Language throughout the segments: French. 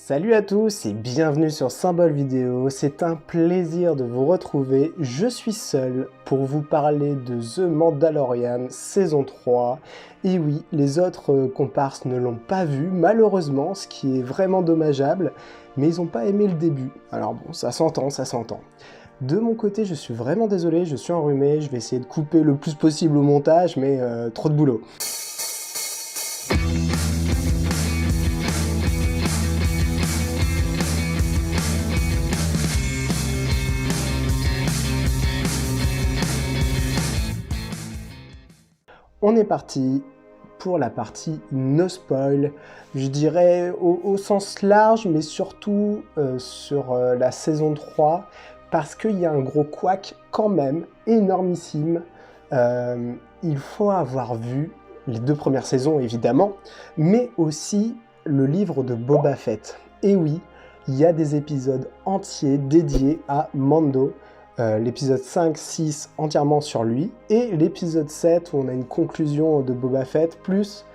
Salut à tous et bienvenue sur Symbole Vidéo, c'est un plaisir de vous retrouver, je suis seul pour vous parler de The Mandalorian saison 3, et oui, les autres comparses ne l'ont pas vu malheureusement, ce qui est vraiment dommageable, mais ils n'ont pas aimé le début, alors bon, ça s'entend. De mon côté, je suis vraiment désolé, je suis enrhumé, je vais essayer de couper le plus possible au montage, mais trop de boulot. On est parti pour la partie no spoil, je dirais au sens large, mais surtout sur la saison 3, parce qu'il y a un gros couac quand même, énormissime. Il faut avoir vu les 2 premières saisons évidemment, mais aussi le livre de Boba Fett. Et oui, il y a des épisodes entiers dédiés à Mando, l'épisode 5, 6 entièrement sur lui, et l'épisode 7 où on a une conclusion de Boba Fett, plus,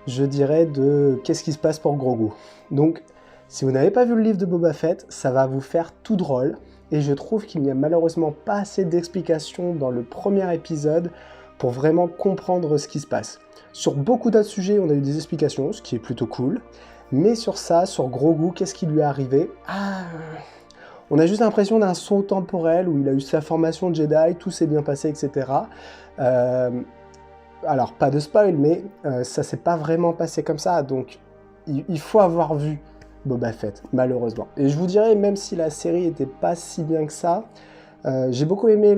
je dirais, de qu'est-ce qui se passe pour Grogu. Donc, si vous n'avez pas vu le livre de Boba Fett, ça va vous faire tout drôle, et je trouve qu'il n'y a malheureusement pas assez d'explications dans le premier épisode pour vraiment comprendre ce qui se passe. Sur beaucoup d'autres sujets, on a eu des explications, ce qui est plutôt cool, mais sur ça, sur Grogu, qu'est-ce qui lui est arrivé ? On a juste l'impression d'un saut temporel où il a eu sa formation de Jedi, tout s'est bien passé, etc. Alors, pas de spoil, mais ça s'est pas vraiment passé comme ça, donc il faut avoir vu Boba Fett, malheureusement. Et je vous dirais, même si la série était pas si bien que ça, j'ai beaucoup aimé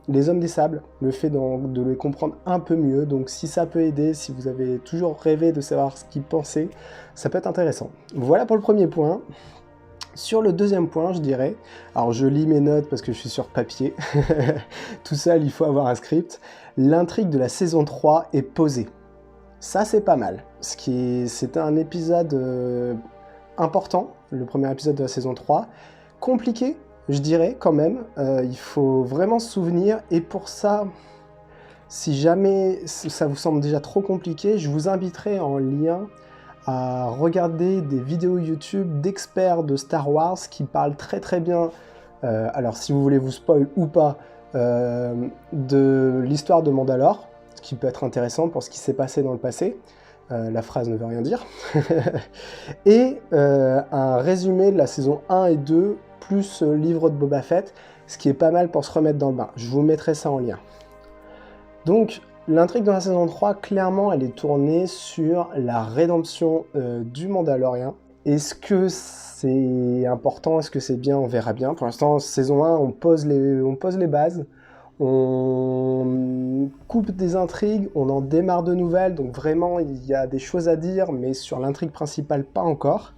les Hommes des Sables, le fait de les comprendre un peu mieux, donc si ça peut aider, si vous avez toujours rêvé de savoir ce qu'ils pensaient, ça peut être intéressant. Voilà pour le premier point. Sur le deuxième point, je dirais, alors je lis mes notes parce que je suis sur papier, tout seul il faut avoir un script, l'intrigue de la saison 3 est posée. Ça c'est pas mal, c'était un épisode important, le premier épisode de la saison 3, compliqué, je dirais quand même, il faut vraiment se souvenir, et pour ça, si jamais ça vous semble déjà trop compliqué, je vous inviterai en lien à regarder des vidéos YouTube d'experts de Star Wars qui parlent très bien, alors si vous voulez vous spoil ou pas, de l'histoire de Mandalore, ce qui peut être intéressant pour ce qui s'est passé dans le passé, la phrase ne veut rien dire, et un résumé de la saison 1 et 2, plus livre de Boba Fett, ce qui est pas mal pour se remettre dans le bain. Je vous mettrai ça en lien. Donc, l'intrigue de la saison 3, clairement, elle est tournée sur la rédemption du Mandalorien. Est-ce que c'est important? Est-ce que c'est bien? On verra bien. Pour l'instant, saison 1, on pose les bases. On coupe des intrigues, on en démarre de nouvelles. Donc vraiment, il y a des choses à dire, mais sur l'intrigue principale, pas encore.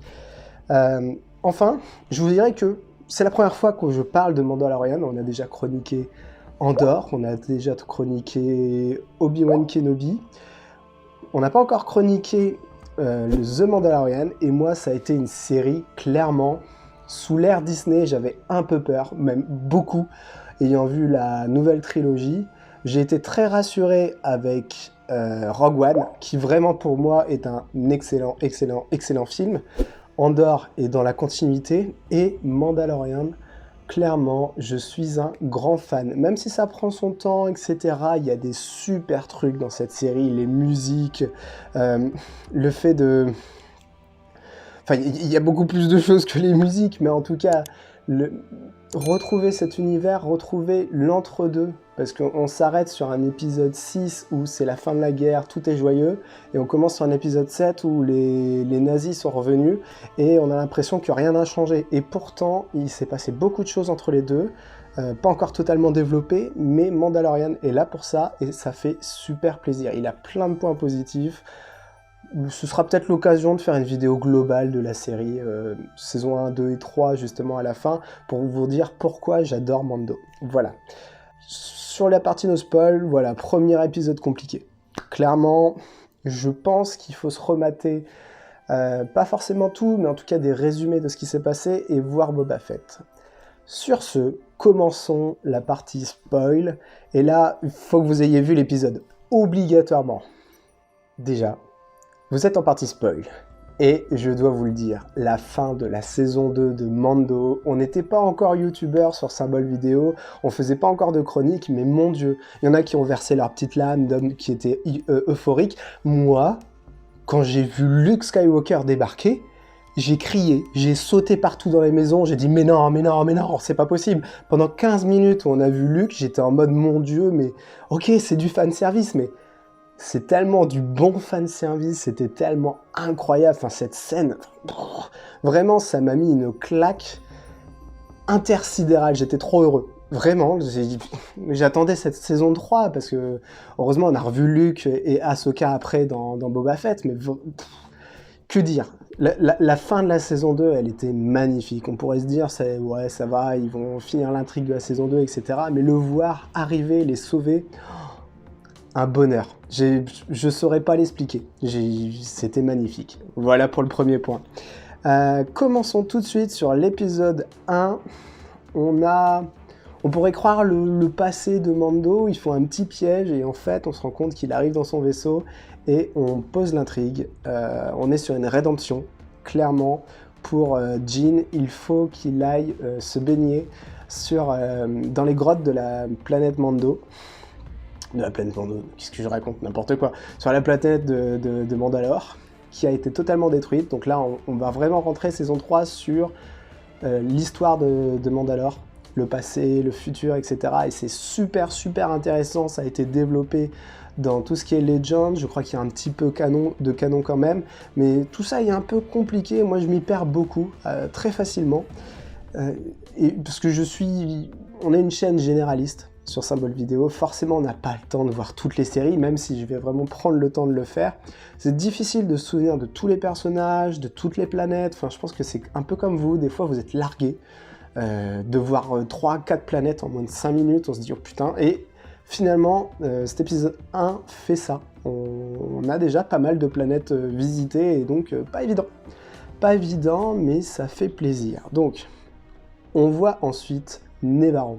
Enfin, je vous dirais que c'est la première fois que je parle de Mandalorian. On a déjà chroniqué Andor, on a déjà chroniqué Obi-Wan Kenobi. On n'a pas encore chroniqué The Mandalorian, et moi ça a été une série, clairement, sous l'ère Disney, j'avais un peu peur, même beaucoup, ayant vu la nouvelle trilogie. J'ai été très rassuré avec Rogue One, qui vraiment pour moi est un excellent film. Andor est dans la continuité, et Mandalorian, clairement, je suis un grand fan. Même si ça prend son temps, etc., il y a des super trucs dans cette série, les musiques, le fait de... Enfin, il y a beaucoup plus de choses que les musiques, mais en tout cas, retrouver cet univers, retrouver l'entre-deux, parce qu'on s'arrête sur un épisode 6 où c'est la fin de la guerre, tout est joyeux, et on commence sur un épisode 7 où les nazis sont revenus, et on a l'impression que rien n'a changé. Et pourtant, il s'est passé beaucoup de choses entre les deux, pas encore totalement développées, mais Mandalorian est là pour ça, et ça fait super plaisir. Il a plein de points positifs. Ce sera peut-être l'occasion de faire une vidéo globale de la série, saison 1, 2 et 3, justement à la fin, pour vous dire pourquoi j'adore Mando. Voilà. Sur la partie no spoil, voilà, premier épisode compliqué. Clairement, je pense qu'il faut se remater, pas forcément tout, mais en tout cas des résumés de ce qui s'est passé et voir Boba Fett. Sur ce, commençons la partie spoil. Et là, il faut que vous ayez vu l'épisode, obligatoirement. Déjà, vous êtes en partie spoil. Et je dois vous le dire, la fin de la saison 2 de Mando, on n'était pas encore youtubeur sur Symbole Vidéo, on faisait pas encore de chroniques, mais mon Dieu, il y en a qui ont versé leur petite lame d'hommes qui étaient euphoriques. Moi, quand j'ai vu Luke Skywalker débarquer, j'ai crié, j'ai sauté partout dans les maisons, j'ai dit mais non, mais non, mais non, c'est pas possible. Pendant 15 minutes où on a vu Luke, j'étais en mode mon Dieu, mais ok, c'est du fanservice, mais c'est tellement du bon fanservice, c'était tellement incroyable, enfin cette scène, vraiment ça m'a mis une claque intersidérale, j'étais trop heureux. Vraiment, j'attendais cette saison 3 parce que heureusement on a revu Luke et Ahsoka après dans Boba Fett, mais que dire, la fin de la saison 2, elle était magnifique. On pourrait se dire, ouais, ça va, ils vont finir l'intrigue de la saison 2, etc. Mais le voir arriver, les sauver, un bonheur. Je saurais pas l'expliquer. C'était magnifique. Voilà pour le premier point. Commençons tout de suite sur l'épisode 1. On pourrait croire le passé de Mando, ils font un petit piège et en fait on se rend compte qu'il arrive dans son vaisseau et on pose l'intrigue. On est sur une rédemption, clairement. Pour Jin, il faut qu'il aille se baigner dans les grottes de la planète Mando. De la planète Mando, qu'est-ce que je raconte, n'importe quoi. Sur la planète de Mandalore, qui a été totalement détruite. Donc là, on va vraiment rentrer saison 3 sur l'histoire de Mandalore, le passé, le futur, etc. Et c'est super, super intéressant. Ça a été développé dans tout ce qui est Legend. Je crois qu'il y a un petit peu de canon quand même. Mais tout ça est un peu compliqué. Moi, je m'y perds beaucoup, très facilement. Et parce que on est une chaîne généraliste sur Symbole Vidéo, forcément on n'a pas le temps de voir toutes les séries, même si je vais vraiment prendre le temps de le faire. C'est difficile de se souvenir de tous les personnages, de toutes les planètes, enfin je pense que c'est un peu comme vous, des fois vous êtes largué de voir 3-4 planètes en moins de 5 minutes, on se dit oh putain, et finalement cet épisode 1 fait ça. On a déjà pas mal de planètes visitées, et donc pas évident. Pas évident, mais ça fait plaisir. Donc, on voit ensuite Nevarro.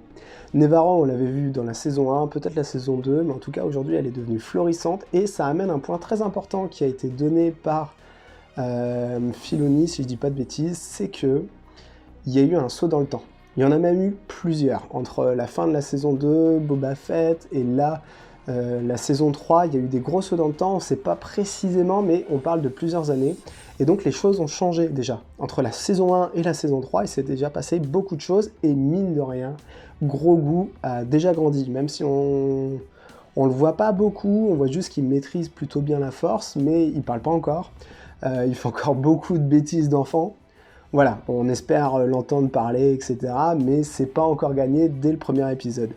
Nevarro, on l'avait vu dans la saison 1, peut-être la saison 2, mais en tout cas aujourd'hui elle est devenue florissante et ça amène un point très important qui a été donné par Filoni, si je dis pas de bêtises, c'est que il y a eu un saut dans le temps. Il y en a même eu plusieurs. Entre la fin de la saison 2, Boba Fett, et là, la saison 3, il y a eu des gros sauts dans le temps, on ne sait pas précisément, mais on parle de plusieurs années. Et donc les choses ont changé déjà. Entre la saison 1 et la saison 3, il s'est déjà passé beaucoup de choses, et mine de rien, Grogu a déjà grandi, même si on le voit pas beaucoup, on voit juste qu'il maîtrise plutôt bien la force, mais il parle pas encore. Il fait encore beaucoup de bêtises d'enfant. Voilà, on espère l'entendre parler, etc. Mais c'est pas encore gagné dès le premier épisode.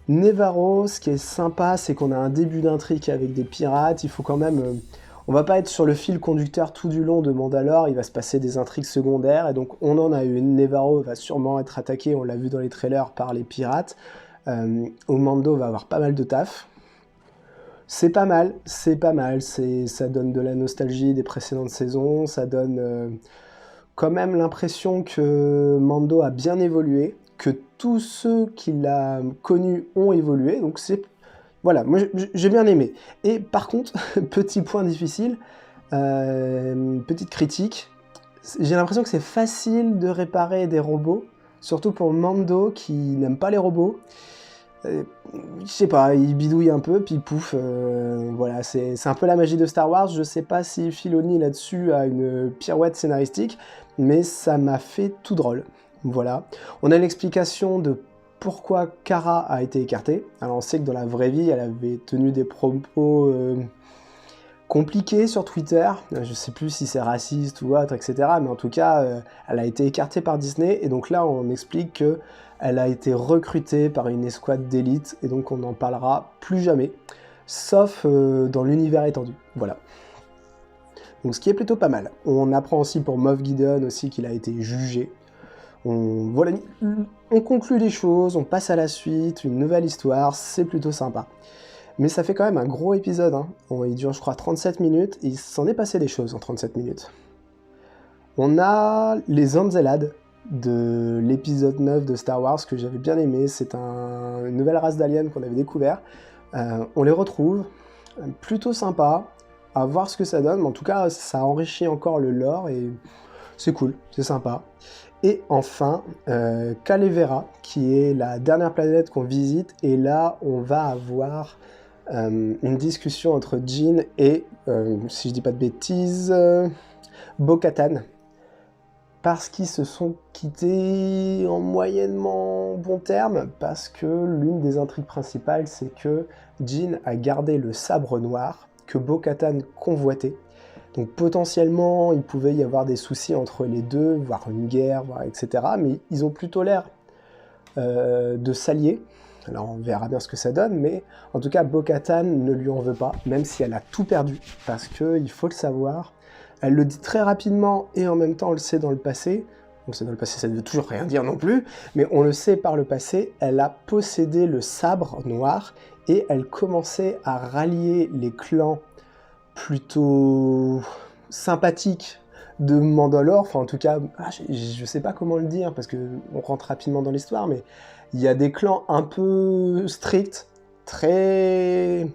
Nevarro, ce qui est sympa, c'est qu'on a un début d'intrigue avec des pirates. Il faut quand même... on va pas être sur le fil conducteur tout du long de Mandalore, il va se passer des intrigues secondaires. Et donc on en a une. Nevarro va sûrement être attaqué, on l'a vu dans les trailers, par les pirates. Mando va avoir pas mal de taf. C'est pas mal, ça donne de la nostalgie des précédentes saisons, ça donne... quand même l'impression que Mando a bien évolué, que tous ceux qui l'ont connu ont évolué, donc c'est... Voilà, moi j'ai bien aimé. Et par contre, petit point difficile, petite critique, j'ai l'impression que c'est facile de réparer des robots, surtout pour Mando qui n'aime pas les robots. Je sais pas, il bidouille un peu, puis pouf, voilà, c'est un peu la magie de Star Wars. Je sais pas si Filoni là-dessus a une pirouette scénaristique, mais ça m'a fait tout drôle. Voilà. On a l'explication de pourquoi Cara a été écartée. Alors on sait que dans la vraie vie, elle avait tenu des propos compliqués sur Twitter. Je sais plus si c'est raciste ou autre, etc. Mais en tout cas, elle a été écartée par Disney. Et donc là, on explique que elle a été recrutée par une escouade d'élite, et donc on n'en parlera plus jamais, sauf dans l'univers étendu. Voilà. Donc ce qui est plutôt pas mal. On apprend aussi pour Moff Gideon aussi qu'il a été jugé. Voilà, on conclut les choses, on passe à la suite, une nouvelle histoire, c'est plutôt sympa. Mais ça fait quand même un gros épisode, hein. Il dure je crois 37 minutes, et il s'en est passé des choses en 37 minutes. On a les Anzelad de l'épisode 9 de Star Wars que j'avais bien aimé, c'est une nouvelle race d'aliens qu'on avait découvert. On les retrouve, plutôt sympa, à voir ce que ça donne, mais en tout cas, ça enrichit encore le lore et c'est cool, c'est sympa. Et enfin, Calevera, qui est la dernière planète qu'on visite, et là, on va avoir une discussion entre Jin et, si je dis pas de bêtises, Bo-Katan, parce qu'ils se sont quittés en moyennement bon terme, parce que l'une des intrigues principales, c'est que Jin a gardé le sabre noir que Bo-Katan convoitait. Donc potentiellement, il pouvait y avoir des soucis entre les deux, voire une guerre, voire etc. Mais ils ont plutôt l'air de s'allier. Alors on verra bien ce que ça donne, mais en tout cas, Bo-Katan ne lui en veut pas, même si elle a tout perdu, parce qu'il faut le savoir, elle le dit très rapidement, et en même temps on le sait dans le passé, on le sait dans le passé, ça ne veut toujours rien dire non plus, mais on le sait par le passé, elle a possédé le sabre noir, et elle commençait à rallier les clans plutôt sympathique de Mandalore, enfin en tout cas, je sais pas comment le dire, parce qu'on rentre rapidement dans l'histoire, mais il y a des clans un peu stricts, très,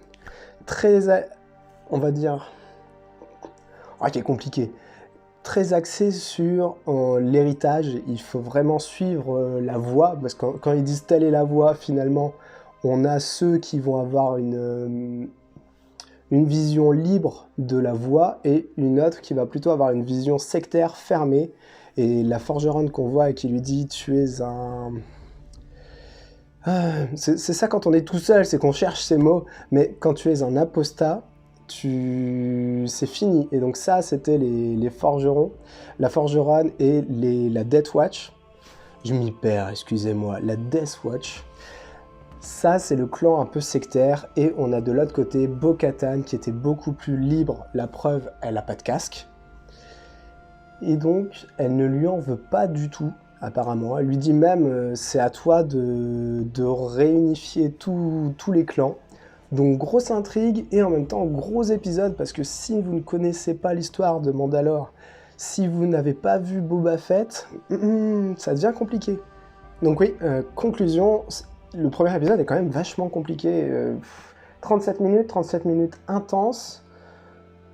on va dire, qui est compliqué, très axé sur l'héritage, il faut vraiment suivre la voie, parce que quand ils disent telle est la voie, finalement, on a ceux qui vont avoir une vision libre de la voie et une autre qui va plutôt avoir une vision sectaire fermée. Et la forgeronne qu'on voit et qui lui dit « tu es un... » c'est ça quand on est tout seul, c'est qu'on cherche ces mots, mais quand tu es un apostat, c'est fini. Et donc ça, c'était les forgerons, la forgeronne et la Death Watch. Je m'y perds, excusez-moi, la Death Watch. Ça, c'est le clan un peu sectaire, et on a de l'autre côté Bo-Katan qui était beaucoup plus libre. La preuve, elle n'a pas de casque. Et donc, elle ne lui en veut pas du tout, apparemment. Elle lui dit même, c'est à toi de réunifier tous les clans. Donc, grosse intrigue, et en même temps, gros épisode, parce que si vous ne connaissez pas l'histoire de Mandalore, si vous n'avez pas vu Boba Fett, ça devient compliqué. Donc oui, conclusion... Le premier épisode est quand même vachement compliqué. 37 minutes intenses.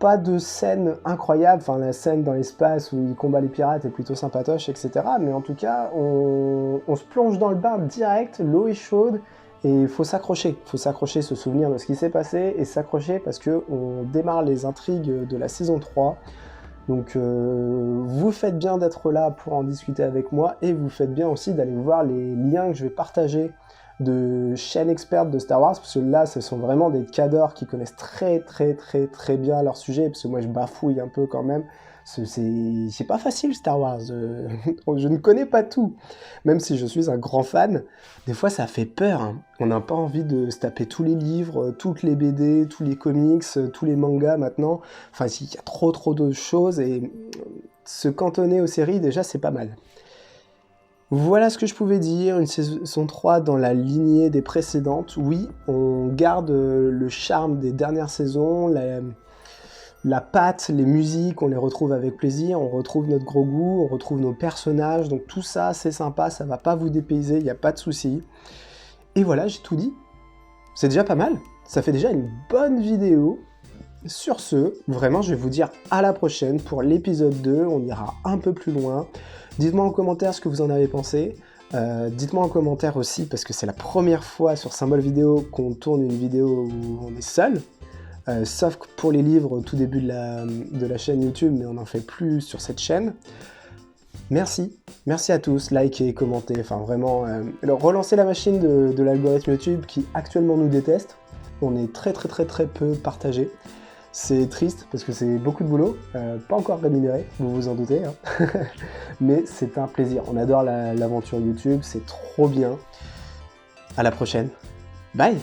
Pas de scène incroyable. Enfin, la scène dans l'espace où il combat les pirates est plutôt sympatoche, etc. Mais en tout cas, on se plonge dans le bain direct. L'eau est chaude et il faut s'accrocher. Il faut s'accrocher, se souvenir de ce qui s'est passé et s'accrocher parce qu'on démarre les intrigues de la saison 3. Donc vous faites bien d'être là pour en discuter avec moi et vous faites bien aussi d'aller voir les liens que je vais partager de chaînes expertes de Star Wars, parce que là, ce sont vraiment des cadors qui connaissent très bien leur sujet, parce que moi, je bafouille un peu quand même. C'est pas facile, Star Wars. Je ne connais pas tout. Même si je suis un grand fan, des fois, ça fait peur. Hein. On n'a pas envie de se taper tous les livres, toutes les BD, tous les comics, tous les mangas maintenant. Enfin, il y a trop de choses, et se cantonner aux séries, déjà, c'est pas mal. Voilà ce que je pouvais dire, une saison 3 dans la lignée des précédentes. Oui, on garde le charme des dernières saisons, la patte, les musiques, on les retrouve avec plaisir, on retrouve notre gros goût, on retrouve nos personnages, donc tout ça c'est sympa, ça va pas vous dépayser, il n'y a pas de souci. Et voilà, j'ai tout dit. C'est déjà pas mal, ça fait déjà une bonne vidéo. Sur ce, vraiment, je vais vous dire à la prochaine pour l'épisode 2, on ira un peu plus loin. Dites-moi en commentaire ce que vous en avez pensé. Dites-moi en commentaire aussi, parce que c'est la première fois sur Symbole Vidéo qu'on tourne une vidéo où on est seul. Sauf que pour les livres au tout début de la chaîne YouTube, mais on n'en fait plus sur cette chaîne. Merci à tous, likez, commentez, enfin vraiment, relancez la machine de l'algorithme YouTube qui actuellement nous déteste. On est très peu partagé. C'est triste parce que c'est beaucoup de boulot, pas encore rémunéré, vous vous en doutez, hein. Mais c'est un plaisir, on adore l'aventure YouTube, c'est trop bien. À la prochaine, bye!